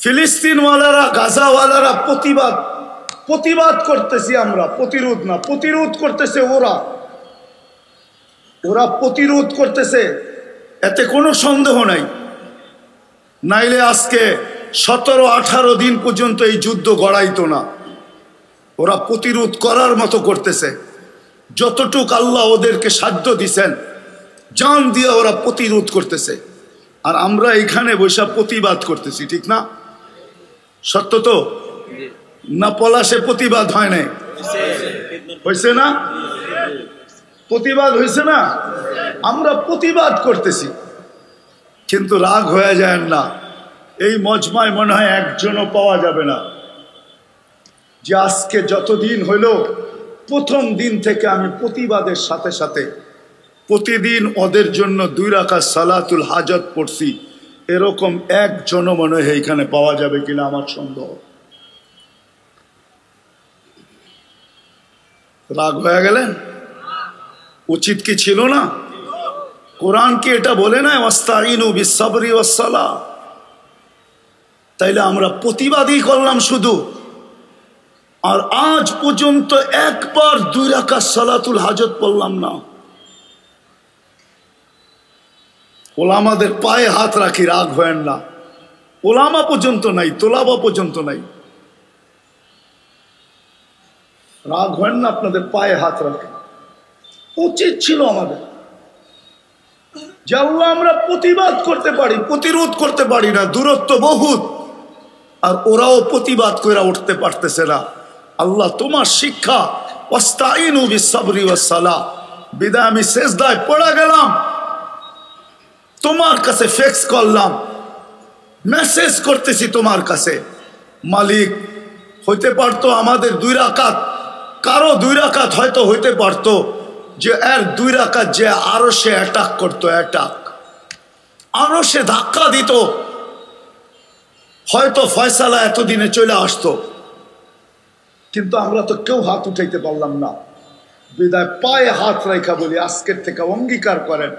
ফিলিস্তিনওয়ালারা গাজাওয়ালারা প্রতিবাদ করতেছি আমরা, প্রতিরোধ না, প্রতিরোধ করতেছে ওরা প্রতিরোধ করতেছে, এতে কোনো সন্দেহ নাই। নাইলে আজকে 17-18 দিন পর্যন্ত এই যুদ্ধ গড়াইতো না। ওরা প্রতিরোধ করার মতো করতেছে, যতটুক আল্লাহ ওদেরকে সাধ্য দিছেন জান দিয়ে ওরা প্রতিরোধ করতেছে, আর আমরা এখানে বসে প্রতিবাদ করতেছি। ঠিক না? সত্য তো না? পলাশে প্রতিবাদ হয় নাই? হয়েছে না? প্রতিবাদ হয়েছে না? আমরা প্রতিবাদ করতেছি, কিন্তু রাগ হয়ে যায় না। এই মজমায় মনে হয় একজনও পাওয়া যাবে না যে আজকে যতদিন হইল প্রথম দিন থেকে আমি প্রতিবাদের সাথে সাথে প্রতিদিন ওদের জন্য 2 রাকাত সালাতুল হাজত পড়ছি, এরকম একজনও মনে হয় এখানে পাওয়া যাবে কিনা আমার সন্দেহ। রাগ হয়ে গেলেন? উচিত কি ছিল না? কোরআন কি এটা বলে না ওয়াস্তাইনু বিসসাবরি ওয়াসসালাহ? তাইলে আমরা প্রতিবাদই করলাম শুধু, আর আজ পর্যন্ত একবার 2 রাকাত সালাতুল হাজত পড়লাম না। ওলামাদের পায়ে হাত রাখি, রাগ হয়েন না। ওলামা পর্যন্ত নাই, তোলাবা পর্যন্ত নাই, রাগ হয়েন না, আপনাদের পায়ে হাত রাখি। উচিত ছিল আমাদের যে আল্লাহ আমরা প্রতিবাদ করতে পারি, প্রতিরোধ করতে পারি না, দূরত্ব বহুত, আর ওরাও প্রতিবাদ করে উঠতে পারতেছে না। আল্লাহ তোমার শিক্ষা ওয়াস্তাইনু বিসসাবরি ওয়াসসালাহ, বিদায় আমি সেজদায় পড়ে গেলাম, তোমার কাছে ফেক্স করলাম, মেসেজ করতেছি তোমার কাছে। মালিক, হইতে পারতো আমাদের 2 রাকাত, কারো 2 রাকাত হয়তো হইতে পারতো যে এর 2 রাকাত যে আরো সে অ্যাটাক করতো, আরো সে ধাক্কা দিত, হয়তো ফয়সালা এতদিনে চলে আসতো, কিন্তু আমরা তো কেউ হাত উঠাইতে পারলাম না। বিদায় পায়ে হাত রাখা বলি আজকের থেকে অঙ্গীকার করেন,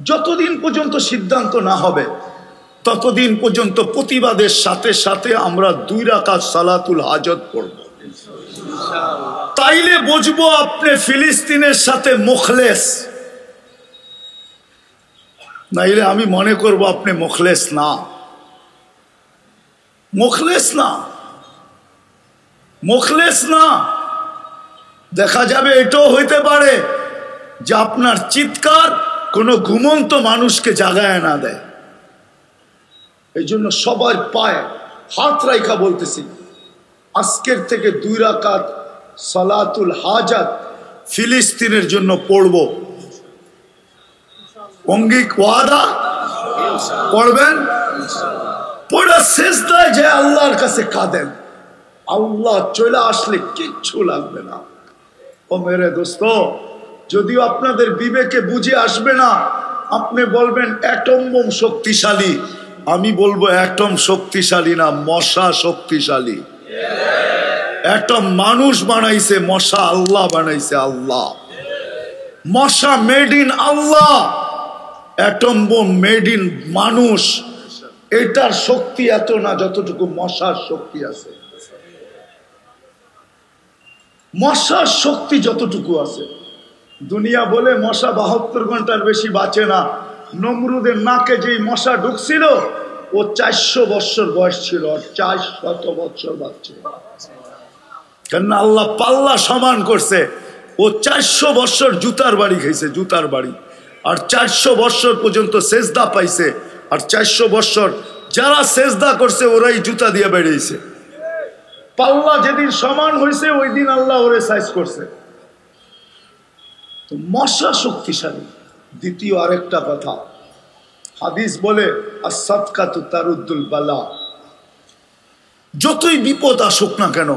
যতদিন পর্যন্ত সিদ্ধান্ত না হবে ততদিন পর্যন্ত প্রতিবাদের সাথে সাথে আমরা 2 রাকাত সালাতুল হাজত পড়ব। তাইলে বুঝবো আপনি ফিলিস্তিনের সাথে মুখলেস, নাইলে আমি মনে করব আপনি মুখলেস না, মুখলেস না, মুখলেস না। দেখা যাবে এটাও হইতে পারে যে আপনার চিৎকার কোনো ঘুমন্ত মানুষকে জাগায় না দেয়। এই জন্য সবার পায়ে হাত রাখা বলতেছি, আজকের থেকে 2 রাকাত সালাতুল হাজাত ফিলিস্তিনের জন্য পড়ব। অঙ্গিক ওয়াদা পড়বেন? পড়া সেজদায় যে আল্লাহর কাছে কাঁদেন, আল্লাহ চলে আসলে কিচ্ছু লাগবে না। ও মেরে দোস্ত, যদিও আপনাদের বিবেকে বুঝে আসবে না, আপনি বলবেন অ্যাটম বোম শক্তিশালী, আমি বলবো অ্যাটম শক্তিশালী না, মশা শক্তিশালী। অ্যাটম মানুষ বানাইছে, মশা আল্লাহ বানাইছে। আল্লাহ, মশা made in Allah, atom bomb made in মানুষ। এটার শক্তি এত না যতটুকু মশার শক্তি আছে, মশার শক্তি যতটুকু আছে। দুনিয়া বলে মশা 72 ঘন্টার বেশি বাঁচে না। নমরুদের নাকে যেই মশা ঢুকছিল ও 400 বছর বয়স ছিল, আর 400 বছর বাঁচছে। কেন? আল্লাহ পাল্লা সমান করছে। ও 400 বছর জুতার বাড়ি খাইছে, জুতার বাড়ি, আর 400 বছর পর্যন্ত সেজদা পাইছে, আর 400 বছর যারা সেজদা করছে ওরাই জুতা দিয়ে বেরিয়েছে। পাল্লা যেদিন সমান হয়েছে ওই দিন আল্লাহ ওরে সাইজ করছে। তো মশা শক্তিশালী। দ্বিতীয় আরেকটা কথা, হাদিস বলে as-সাদকাতু তারুদ্দুল বালা, যতই বিপদ আসুক না কেন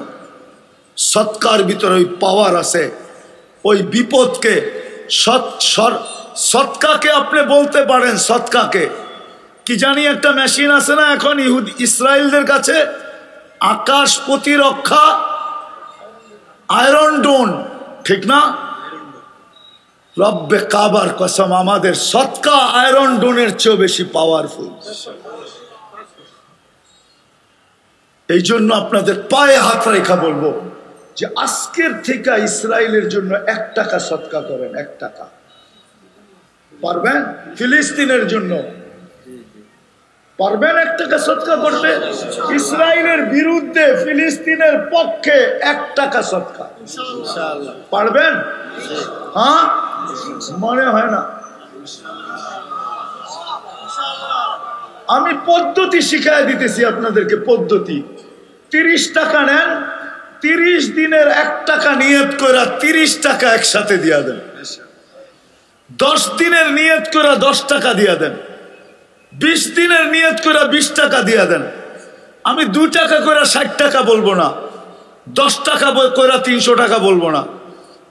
সৎকার ভিতরে ওই পাওয়ার আছে, ওই বিপদকে সৎকাকে আপনি বলতে পারেন। সৎকাকে কি জানি একটা মেশিন আছে না এখন ইসরায়েলদের কাছে, আকাশ প্রতিরক্ষা আয়রন ডোন, ঠিক না? রব্বে কাবার কসম, আমাদের সৎকা আয়রন ডোনের চেয়েও বেশি পাওয়ারফুল। এই জন্য আপনাদের পায়ে হাত রেখা বলবো যে আজকের থেকে ইসরায়েলের জন্য 1 টাকা সদকা করেন। 1 টাকা পারবেন? ফিলিস্তিনের জন্য পারবেন 1 টাকা সদকা করতে? ইসরায়েলের বিরুদ্ধে ফিলিস্তিনের পক্ষে 1 টাকা সদকা পারবেন? হ্যাঁ, মনে হয় না। আমি পদ্ধতি শিখাই দিতেছি আপনাদেরকে, পদ্ধতি। 30 টাকা নেন, 30 দিনের 1 টাকা নিয়ত করে 30 টাকা একসাথে দিয়া দেন। 10 দিনের নিয়ত করে 10 টাকা দিয়া দেন। 20 দিনের নিয়ত করে 20 টাকা দিয়া দেন। আমি 2 টাকা করে 60 টাকা বলবো না, 10 টাকা করে 300 টাকা বলবো না,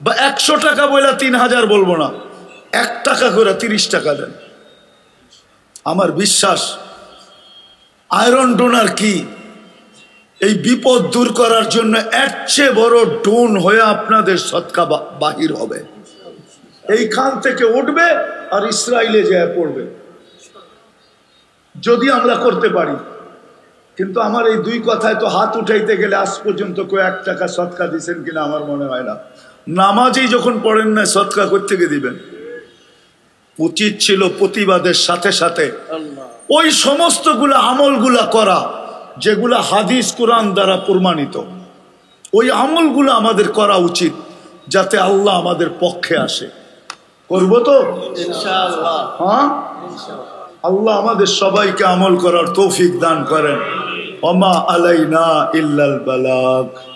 বা 100 টাকা বলে 3000 বলবো না। 1 টাকা করে 30 টাকা দেন। আমার বিশ্বাস আয়রন ডোনার কি এই বিপদ দূর করার জন্য এর চেয়ে বড় ডোন হয়ে আপনাদের সদকা বাহির হবে। এইখান থেকে উঠবে আর ইসরায়েলে যায় পড়বে, যদি আমরা করতে পারি। কিন্তু আমার এই 2 কথায় তো হাত উঠাইতে গেলে আজ পর্যন্ত কেউ 1 টাকা সদকা দিচ্ছেন কিনা আমার মনে হয় না। নামাজেই যখন পড়েন না, সদকা কোত্থেকে দিবেন? উচিত ছিল প্রতিবাদের সাথে সাথে ওই সমস্তগুলা আমলগুলা করা যেগুলা হাদিস কোরআন দ্বারা প্রমাণিত। ওই আমলগুলো আমাদের করা উচিত, যাতে আল্লাহ আমাদের পক্ষে আসে। করবো তো ইনশাআল্লাহ? হ্যাঁ, আল্লাহ আমাদের সবাইকে আমল করার তৌফিক দান করেন। ওমা আলাইনা ইল্লাল বালাগ।